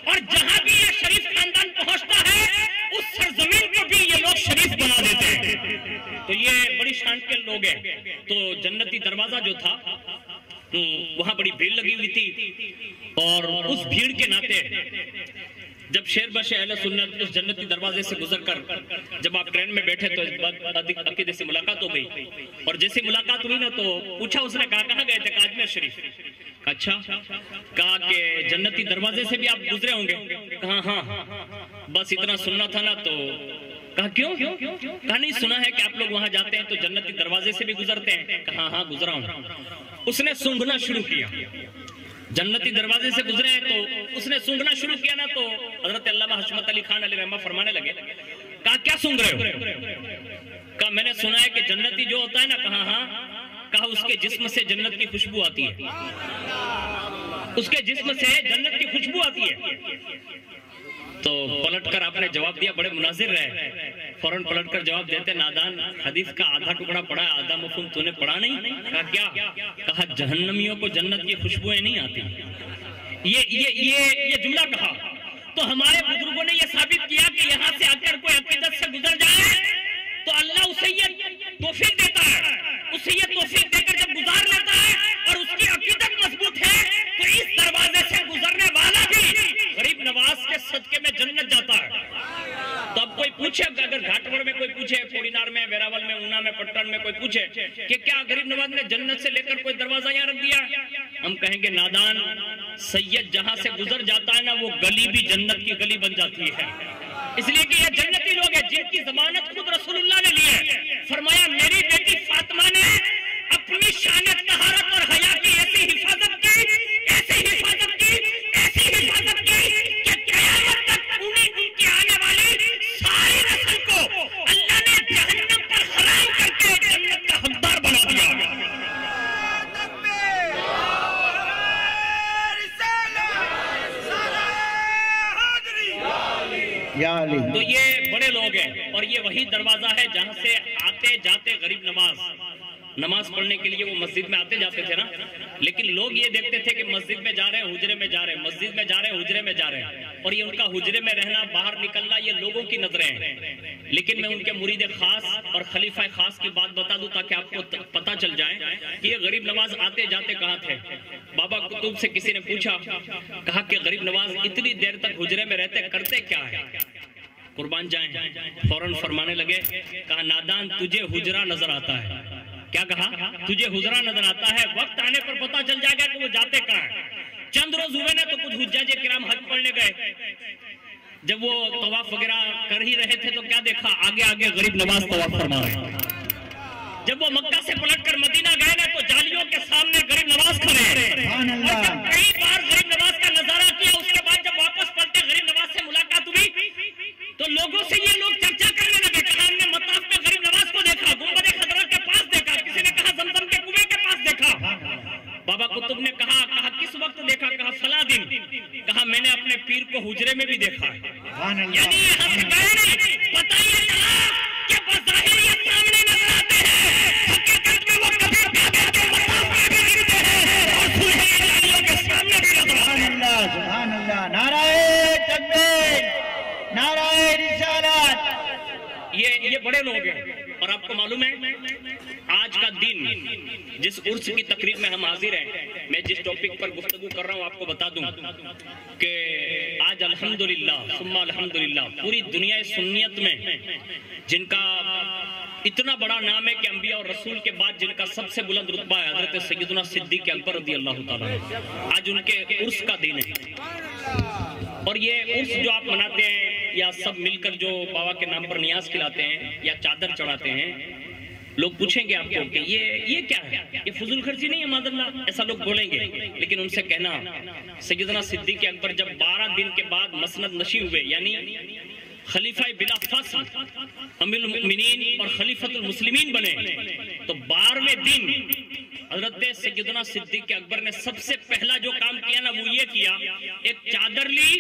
اور جہاں بھی یہ شریف خاندان پہنچتا ہے اس سرزمین کو بھی یہ لوگ شریف بنا دیتے ہیں. تو یہ بڑی شان کے لوگ ہیں. تو جنتی دروازہ جو تھا وہاں بڑی بھیڑ لگی ہوئی تھی, اور اس بھیڑ کے ناطے جب شیر بش اہل سنت اس جنتی دروازے سے گزر کر جب آپ ٹرین میں بیٹھے تو اس بات عقیدے سے ملاقات ہو گئی، اور جیسی ملاقات ہوئی نا تو پوچھا اس نے کہاں گئے تھے؟ کہا اجمیر شریف۔ اچھا، کہا کہ جنتی دروازے سے بھی آپ گزرے ہوں گے؟ کہا ہاں، بس اتنا سننا تھا نا۔ تو کہا کیوں؟ کہا نہیں سنا ہے کہ آپ لوگ وہاں جاتے ہیں تو جنتی دروازے سے بھی گزرتے ہیں؟ کہا ہاں گزرا ہوں۔ اس نے سونگھنا شروع کیا، جنتی دروازے سے گزرے ہیں تو اس نے سونگھنا شروع کیا نا تو حضرت علامہ حشمت علی خان علیہ رحمہ فرمانے لگے، کہا کیا سونگھ رہے ہو؟ کہا میں نے سنا ہے کہ جنتی جو ہوتا ہے نا، کہا ہاں، کہا اس کے جسم سے جنت کی خوشبو آتی ہے، اس کے جسم سے جنت کی خوشبو آتی ہے۔ تو پلٹ کر آپ نے جواب دیا، بڑے مناظر رہے، فوراً پلٹ کر جواب دیتے، نادان حدیث کا آدھا ٹکڑا پڑھا ہے، آدھا مفہوم تو نے پڑھا نہیں۔ کہا کیا؟ کہا جہنمیوں کو جنت کی خوشبوئیں نہیں آتی۔ یہ جملہ کہا تو ہمارے بزرگوں نے یہ ثابت کیا کہ یہاں سے آ کر کوئی عقیدت سے گزر جائے تو اللہ اسے یہ توفیق دیتا ہے، اسے یہ توفیق دے کر جب گزار لیتا ہے اور اس کی عقیدت مضبوط ہے تو اس دروازے سے گزرنے والا بھی غریب نواز کے صدقے میں جنت جاتا ہے۔ تو اب کوئی پوچھے، اگر گھاٹوڑ میں کوئی پوچھے، کوڑینار میں، ویراول میں، اونا میں، پٹن میں کوئی پوچھے کہ کیا غریب نواز نے جنت سے لے کر کوئی دروازہ یہاں رکھ دیا؟ ہم کہیں گے نادان، سید جہاں سے گزر جاتا ہے نا وہ گلی بھی جنت کی گلی بن جاتی ہے، اس لیے کہ یہ جنتی لوگ ہیں جن کی ضمانت خود رسول اللہ نے لی ہے۔ فرمایا میری بیٹی فاطمہ نے اپنی شان طہارت اور حیا کی ایسی حفاظت کی، ایسی حفاظت کی، ایسی حفاظت کی کہ قیامت تک ان کی آنے والی ساری نسل کو اللہ نے جہنم پر حرام کر کے جنت کا حقدار بنا دیا۔ تو یہ بڑے لوگ ہیں اور یہ وہی دروازہ ہے جہاں سے آتے جاتے غریب نماز پڑھنے کے لیے وہ مسجد میں آتے جاتے تھے نا، لیکن لوگ یہ دیکھتے تھے کہ مسجد میں جا رہے ہیں، حجرے میں جا رہے ہیں، مسجد میں جا رہے ہیں، حجرے میں جا رہے ہیں، اور یہ ان کا حجرے میں رہنا، باہر نکلنا یہ لوگوں کی نظریں ہیں۔ لیکن میں ان کے مرید خاص اور خلیفہ خاص کی بات بتا دوں تاکہ آپ کو پتہ چل جائے کہ یہ غریب نواز آتے جاتے کہاں تھے۔ بابا قطب سے کسی نے پوچھا، کہا کہ غریب نواز اتنی دیر تک حجرے میں رہتے کرتے کیا ہے؟ قربان جائیں، فوراً فرمانے لگے، کہا نادان تجھے حجرہ نظر آتا ہے۔ کیا کہا؟ تجھے حجرہ نظر آتا ہے، وقت آنے پر پتہ چل جائے گا کہ وہ جاتے کہاں ہیں۔ چند روز ہوئے نا تو کچھ حجاج کرام حج پڑھنے گئے، جب وہ طواف وغیرہ کر ہی رہے تھے تو کیا دیکھا؟ آگے آگے غریب نواز طواف فرما رہے ہیں۔ جب وہ مکہ سے پلٹ کر مدینہ گئے نا تو جالیوں کے سامنے غریب نواز کھڑے ہیں، اور جب کئی بار غریب نواز کا نظارہ کیا اس کے بعد جب واپس پلٹے غریب نواز سے ملاقات ہوئی تو لوگوں سے یہ لوگ چرچا کرنے لگے، کہا ہم نے مطاف میں غریب نواز کو دیکھا، گنبد خضرا کے پاس دیکھا، کسی نے کہا زمزم کے کنویں کے پاس دیکھا۔ بابا قطب نے کہا کس وقت دیکھا؟ کہا فلاں دن۔ کہا میں نے اپنے پیر کو حجرے میں بھی دیکھا ہے۔ یعنی یہاں سے گئے نہیں، پتہ یہ چلا کہ بظاہر یہ سامنے نظر آتے ہیں، حقیقت میں وہ کبھی کعبے کے مطاف میں بھی گرتے ہیں اور سلحے جالیوں کے سامنے بھی نظر آتے ہیں۔ سبحان اللہ، نعرہ تکبیر، نعرہ رسالت۔ یہ بڑے لوگ ہیں، اور آپ کو معلوم ہے آج کا دن جس عرس کی تقریب میں ہم حاضر ہیں، میں جس ٹاپک پر گفتگو کر رہا ہوں آپ کو بتا دوں کہ آج الحمدللہ ثم الحمدللہ پوری دنیا سنیت میں جن کا اتنا بڑا نام ہے کہ انبیاء اور رسول کے بعد جن کا سب سے بلند رتبہ ہے حضرت سیدنا صدیق اکبر رضی اللہ تعالیٰ، آج ان کے عرس کا دن ہے۔ اور یہ عرس جو آپ مناتے ہیں یا سب مل کر جو بابا کے نام پر نیاز کھلاتے ہیں یا چادر چڑھاتے ہیں، لوگ پوچھیں گے آپ کو کہ یہ کیا ہے؟ یہ فضول خرچی نہیں ہے معاذ اللہ، ایسا لوگ بولیں گے، لیکن ان سے کہنا سیدنا صدیق اکبر جب 12 دن کے بعد مسند نشی ہوئے، یعنی خلیفہ بلا فاصل امیر المؤمنین اور خلیفۃ المسلمین بنے، تو 12ویں دن حضرت سیدنا صدیق اکبر نے سب سے پہلا جو کام کیا نا وہ یہ کیا، ایک چادر لی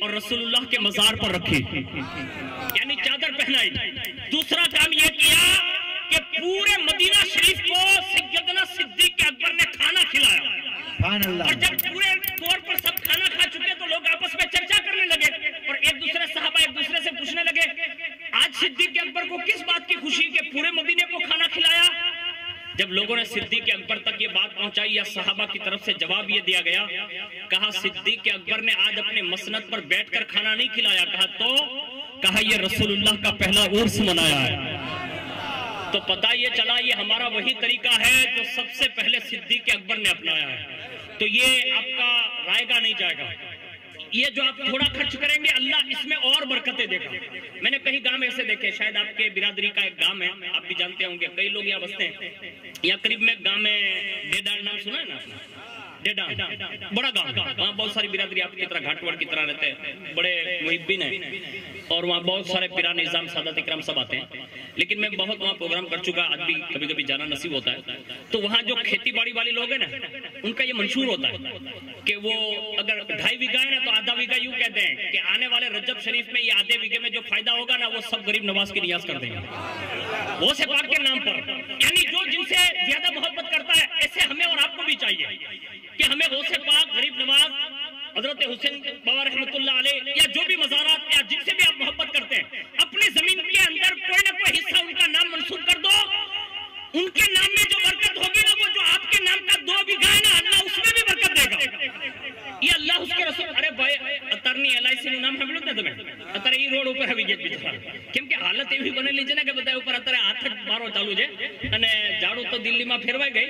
اور رسول اللہ کے مزار پر رکھی، یعنی چادر پہنائی۔ دوسرا کام یہ کیا کہ پورے مدینہ شریف کو سیدنا صدیق اکبر نے کھانا کھلایا، اور جب پورے طور پر سب کھانا کھا چکے تو لوگ آپس میں چرچا کرنے لگے اور ایک دوسرے صحابہ ایک دوسرے سے پوچھنے لگے آج صدیق اکبر کو کس بات کی خوشی کہ پورے مدینے کو کھانا کھلایا؟ جب لوگوں نے صدیق اکبر تک یہ بات پہنچائی یا صحابہ کی طرف سے جواب یہ دیا گیا، کہا صدیق اکبر نے آج اپنے مسند پر بیٹھ کر کھانا نہیں کھلایا، کہا یہ رسول اللہ کا پہلا عرس منایا ہے۔ تو پتہ یہ چلا یہ ہمارا وہی طریقہ ہے جو سب سے پہلے صدیق اکبر نے اپنایا ہے۔ تو یہ آپ کا رائے گا نہیں جائے گا، یہ جو آپ تھوڑا خرچ کریں گے اللہ اس میں اور برکتیں دے گا۔ میں نے کئی گاؤں ایسے دیکھے، شاید آپ کے برادری کا ایک گاؤں ہے، آپ بھی جانتے ہوں گے، کئی لوگ یہاں بستے ہیں، یا قریب میں گاؤں میں ڈیڈان نام سنا ہے نا، ڈیڈان بڑا گاؤں، وہاں بہت ساری برادری آپ کی طرح گھاٹ وڑ کی طرح رہتے ہیں، بڑے محبین ہیں، اور وہاں بہت سارے پیران نظام سادات اکرام سب آتے ہیں۔ لیکن میں بہت وہاں پروگرام کر چکا، آج بھی کبھی کبھی جانا نصیب ہوتا ہے۔ تو وہاں جو کھیتی باڑی والے لوگ ہیں نا، ان کا یہ منشور ہوتا ہے کہ وہ اگر 2.5 بیگھہ ہے نا تو آدھا بیگھہ یوں کہتے ہیں کہ آنے والے رجب شریف میں یہ آدھے بیگھے میں جو فائدہ ہوگا نا وہ سب غریب نواز کی نیاز کر دیں گے غوث پاک کے نام پر۔ یعنی جو جن سے زیادہ محبت کرتا ہے، ایسے ہمیں اور آپ کو بھی چاہیے کہ ہمیں غوث پاک، غریب نواز، حضرت حسین بابا رحمۃ اللہ علیہ، یا جو بھی مزارات یا جن سے بھی آپ محبت کرتے ہیں، اپنی زمین کے اندر کوئی نہ کوئی حصہ ان کا نام منسوب کر دو۔ ان کے نام میں جو برکت ہوگی نا، وہ جو آپ کے نام کا 2 بیگھہ ہے نا، اللہ اس میں بھی برکت دے گا۔ یہ اللہ اس کے رسول، ارے بھائی اترنی LIC نام ہم لوگ تمہیں اتر ای روڈ اوپر ہوئی جیت بھی કેમ કે હાલત એવી બને લીજે ને કે બધા ઉપર અત્યારે હાથ જ મારો ચાલુ છે અને ઝાડુ તો દિલ્હીમાં ફેરવાઈ ગઈ,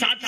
7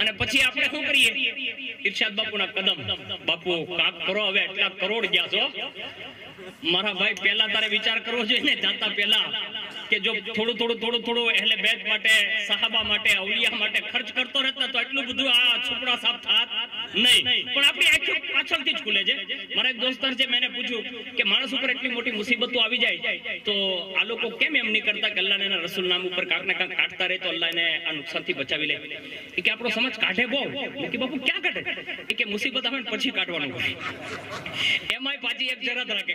અને પછી આપણે શું કરીએ? ઇરશાદ બાપુના કદમ, બાપુ કાક કરો, હવે એટલા કરોડ ગયા છો મારા ભાઈ, પહેલા તારે વિચાર કરવો જોઈએ ને જાતા પહેલા કે જો થોડું અહેલે બેત માટે, સહાબા માટે, અવલિયા માટે ખર્ચ કરતો રહેતા તો એટલું બધું આ છુપડા સાફ થાત નહીં। પણ આપણી આંખો પાછળથી જ ખુલે છે। મારા એક દોસ્તાર છે, મેને પૂછ્યું કે માણસ ઉપર એટલી મોટી મુસીબતો આવી જાય તો આ લોકો કેમ એમ નહીં કરતા કે અલ્લાહ ને એના રસૂલ નામ ઉપર કાંક ને કાંક કાઢતા રહે તો અલ્લાહ એને આ નુકસાનથી બચાવી લે? કે આપણો સમાજ કાઢે બહુ, કે બાપુ ક્યાં કાઢે? કે મુસીબત આવે ને પછી કાઢવાનું હોય। એમાંય પાછી એક શરત રાખે,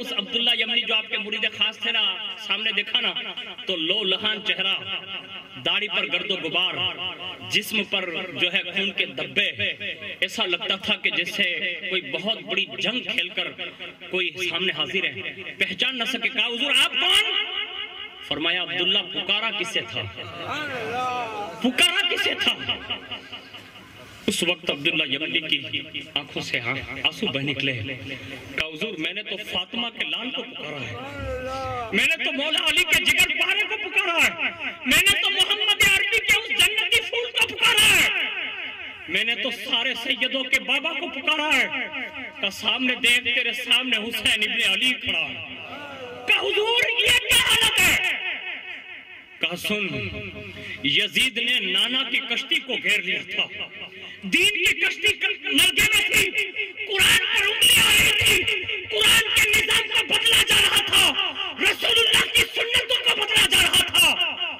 اس عبداللہ یمنی جو آپ کے مرید خاص تھے نا سامنے دیکھا نا تو لو لہان چہرہ، داڑھی پر گرد و غبار، جسم پر جو ہے خون کے دبے، ایسا لگتا تھا کہ جیسے کوئی بہت بڑی جنگ کھیل کر کوئی سامنے حاضر ہے، پہچان نہ سکے۔ کہا حضور آپ کون؟ فرمایا عبداللہ پکارا کسے تھا؟ پکارا کسے تھا؟ اس وقت عبداللہ یمنی کی آنکھوں سے آنسو بہ نکلے۔ کہا حضور میں نے تو فاطمہ کے لال کو پکارا ہے، میں نے تو مولا علی کے جگر پارے کو پکارا ہے، میں نے تو محمد عربی کے اس جنتی پھول کو پکارا ہے، میں نے تو سارے سیدوں کے بابا کو پکارا ہے۔ کہا سامنے دیکھ تیرے سامنے حسین ابن علی کھڑا ہے۔ کہا حضور یہ کیا حالت ہے؟ کہا سن، یزید نے نانا کی کشتی کو گھیر لیا تھا، دین کی کشتی نرگے میں تھی، قرآن پر انگلی آ رہی تھی، قرآن کے نظام کو بدلا جا رہا تھا، رسول اللہ کی سنتوں کو بدلا جا رہا تھا۔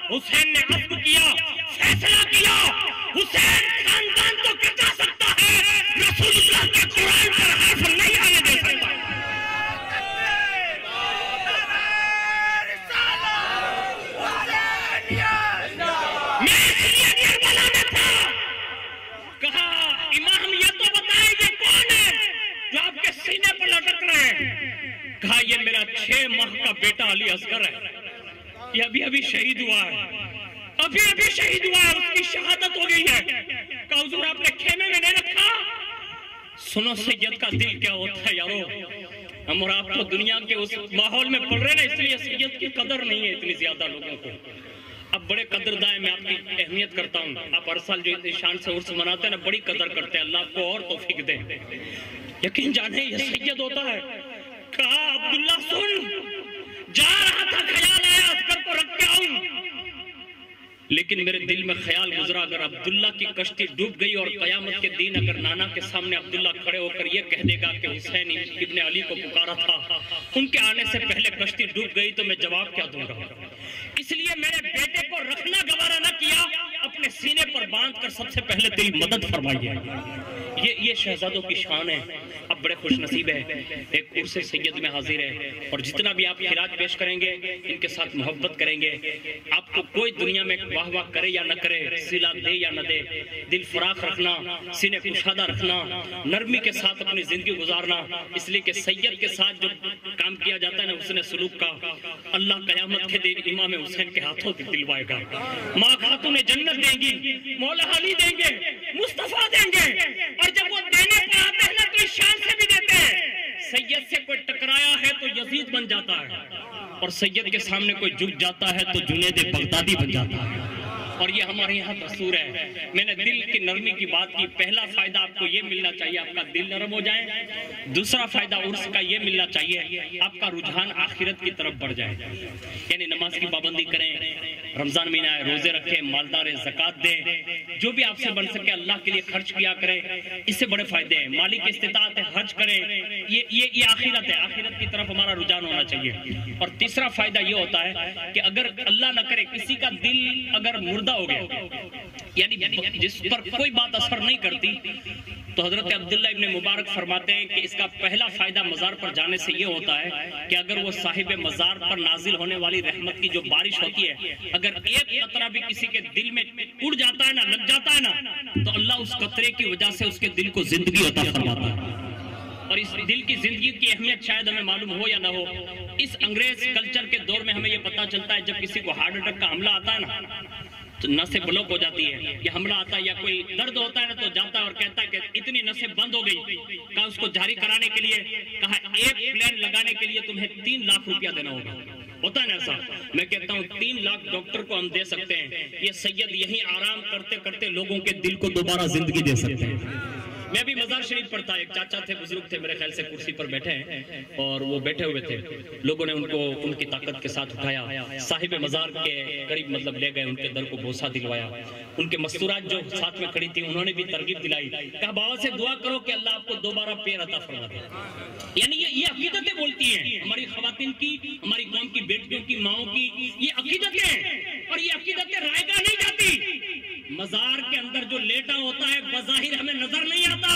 حسین نے عزم کیا، فیصلہ کیا، حسین خاندان تو کٹا سکتا ہے، رسول اللہ کے قرآن پر حرف نہیں آنے دے سکتا۔ کہا یہ میرا 6 ماہ کا بیٹا علی اصغر ہے، یہ ابھی شہید ہوا ہے، ابھی شہید ہوا ہے، اس کی شہادت ہو گئی ہے۔ کہا حضور آپ نے خیمے میں نہیں رکھا؟ سنو سید کا دل کیا ہوتا ہے یارو، ہم اور آپ تو دنیا کے اس ماحول میں پڑھ رہے ہیں، اس لیے سید کی قدر نہیں ہے اتنی زیادہ لوگوں کو۔ اب بڑے قدردائیں، میں آپ کی اہمیت کرتا ہوں، آپ ہر سال جو اتنی شان سے عرس مناتے ہیں نا، بڑی قدر کرتے ہیں، اللہ آپ کو اور توفیق دے۔ یقین جانے یہ سید ہوتا ہے۔ کہا عبداللہ سن، جا رہا تھا خیال آیا اصغر کو رکھ کے آؤں، لیکن میرے دل میں خیال گزرا اگر عبداللہ کی کشتی ڈوب گئی اور قیامت کے دن اگر نانا کے سامنے عبداللہ کھڑے ہو کر یہ کہہ دے گا کہ حسین ابن علی کو پکارا تھا، ان کے آنے سے پہلے کشتی ڈوب گئی تو میں جواب کیا دوں گا؟ اس لیے میرے بیٹے کو رکھنا گوارا نہ کیا، اپنے سینے پر باندھ کر سب سے پہلے تیری مدد فرمائیے۔ یہ شہزادوں کی شان ہے۔ اب بڑے خوش نصیب ہے، ایک عرس سید میں حاضر ہے، اور جتنا بھی آپ خراج پیش کریں گے ان کے ساتھ محبت کریں گے۔ آپ کو کوئی دنیا میں واہ واہ کرے یا نہ کرے، صلہ دے یا نہ دے، دل فراخ رکھنا، سینے کشادہ رکھنا، نرمی کے ساتھ اپنی زندگی گزارنا، اس لیے کہ سید کے ساتھ جو کام کیا جاتا ہے نا حسن سلوک کا، اللہ قیامت کے دن امام حسین کے ہاتھوں دلوائے گا۔ ماں خاتون جنت دیں گی، مولا علی دیں گے، مصطفیٰ دیں گے، اور جب وہ دینے پر آتے ہیں نا تو شان سے بھی دیتے ہیں۔ سید سے کوئی ٹکرایا ہے تو یزید بن جاتا ہے، اور سید کے سامنے کوئی جھک جاتا ہے تو جنید بغدادی بن جاتا ہے، اور یہ ہمارے یہاں دستور ہے۔ میں نے دل کی نرمی کی بات کی، پہلا فائدہ آپ کو یہ ملنا چاہیے آپ کا دل نرم ہو جائے، دوسرا فائدہ عرس کا یہ ملنا چاہیے آپ کا رجحان آخرت کی طرف بڑھ جائے، یعنی نماز کی پابندی کریں، رمضان مہینہ ہے روزے رکھیں، مالدار زکوٰۃ دیں، جو بھی آپ سے بن سکے اللہ کے لیے خرچ کیا کریں، اس سے بڑے فائدے ہیں۔ مالی کی استطاعت ہے حج کریں، یہ آخرت ہے، آخرت کی طرف ہمارا رجحان ہونا چاہیے۔ اور تیسرا فائدہ یہ ہوتا ہے کہ اگر اللہ نہ کرے کسی کا دل اگر مردہ ہو گیا، یعنی جس پر کوئی بات اثر نہیں کرتی، تو حضرت عبداللہ ابن مبارک فرماتے ہیں کہ اس کا پہلا فائدہ مزار پر جانے سے یہ ہوتا ہے کہ اگر وہ صاحب مزار پر نازل ہونے والی رحمت کی جو بارش ہوتی ہے، اگر ایک قطرہ بھی کسی کے دل میں اڑ جاتا ہے نا، لگ جاتا ہے نا، تو اللہ اس قطرے کی وجہ سے اس کے دل کو زندگی عطا فرماتا ہے۔ اور اس دل کی زندگی کی اہمیت شاید ہمیں معلوم ہو یا نہ ہو، اس انگریز کلچر کے دور میں ہمیں یہ پتا چلتا ہے جب کسی کو ہارٹ اٹیک کا حملہ آتا ہے نا تو نسیں بلوک ہو جاتی ہے، یہ حملہ آتا ہے یا کوئی درد ہوتا ہے نا تو جاتا ہے اور کہتا ہے کہ اتنی نسیں بند ہو گئی، کہا اس کو جاری کرانے کے لیے، کہا ایک پلین لگانے کے لیے تمہیں 3 لاکھ روپیہ دینا ہوگا۔ ہوتا ہے نا ایسا؟ میں کہتا ہوں 3 لاکھ ڈاکٹر کو ہم دے سکتے ہیں، یہ سید یہی آرام کرتے کرتے لوگوں کے دل کو دوبارہ زندگی دے سکتے ہیں۔ میں بھی مزار شریف پر تھا، ایک چاچا تھے، بزرگ تھے، میرے خیال سے کرسی پر بیٹھے ہیں، اور وہ بیٹھے ہوئے تھے، لوگوں نے ان کو ان کی طاقت کے ساتھ اٹھایا، صاحب مزار کے قریب مطلب لے گئے، ان کے در کو بوسہ دلوایا، ان کے مستورات جو ساتھ میں کھڑی تھی انہوں نے بھی ترغیب دلائی، کہا بابا سے دعا کرو کہ اللہ آپ کو دوبارہ پیر عطا فرما دے۔ یعنی یہ عقیدتیں بولتی ہیں ہماری خواتین کی، ہماری قوم کی بیٹیوں کی، ماؤں کی، یہ عقیدتیں ہیں، اور یہ عقیدتیں رائے گاہ نہیں جاتی۔ مزار کے اندر جو لیٹا ہوتا ہے بظاہر ہمیں نظر نہیں آتا،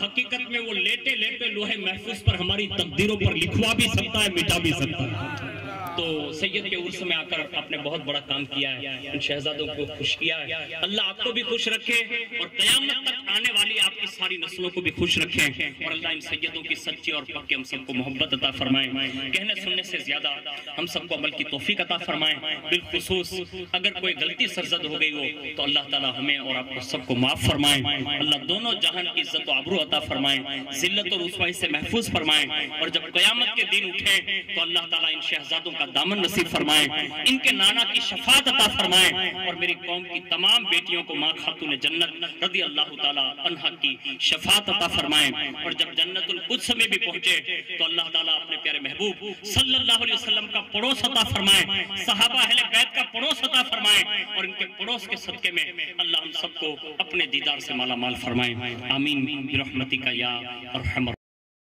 حقیقت میں وہ لیٹے لیٹے لوہے محفوظ پر ہماری تقدیروں پر لکھوا بھی سکتا ہے، مٹا بھی سکتا ہے۔ تو سید کے عرس میں آ کر آپ نے بہت بڑا کام کیا ہے، ان شہزادوں کو خوش کیا ہے۔ اللہ آپ کو بھی خوش رکھے اور قیامت تک آنے والی آپ کی ساری نسلوں کو بھی خوش رکھے، اور اللہ ان سیدوں کی سچی اور پکے ہم سب کو محبت عطا فرمائے، کہنے سننے سے زیادہ ہم سب کو عمل کی توفیق عطا فرمائے۔ بالخصوص اگر کوئی غلطی سرزد ہو گئی ہو تو اللہ تعالی ہمیں اور آپ کو سب کو معاف فرمائے، اللہ دونوں جہان کی عزت و عبرو عطا فرمائے، ذلت و رسوائی سے محفوظ فرمائے، اور جب قیامت کے دن اٹھے تو اللہ تعالی ان شہزادوں کا دامن نصیب فرمائے، ان کے نانا کی شفاعت عطا فرمائے، اور میری قوم کی تمام بیٹیوں کو ماں خاتون جنت رضی اللہ تعالی عنہا کی شفاعت عطا فرمائے، اور جب جنت القدس میں بھی پہنچے تو اللہ تعالیٰ اپنے پیارے محبوب صلی اللہ علیہ وسلم کا پڑوس عطا فرمائے، صحابہ اہل بیت کا پڑوس عطا فرمائے، اور ان کے پڑوس کے صدقے میں اللہ ہم سب کو اپنے دیدار سے مالا مال فرمائے، آمین برحمتک یا ارحم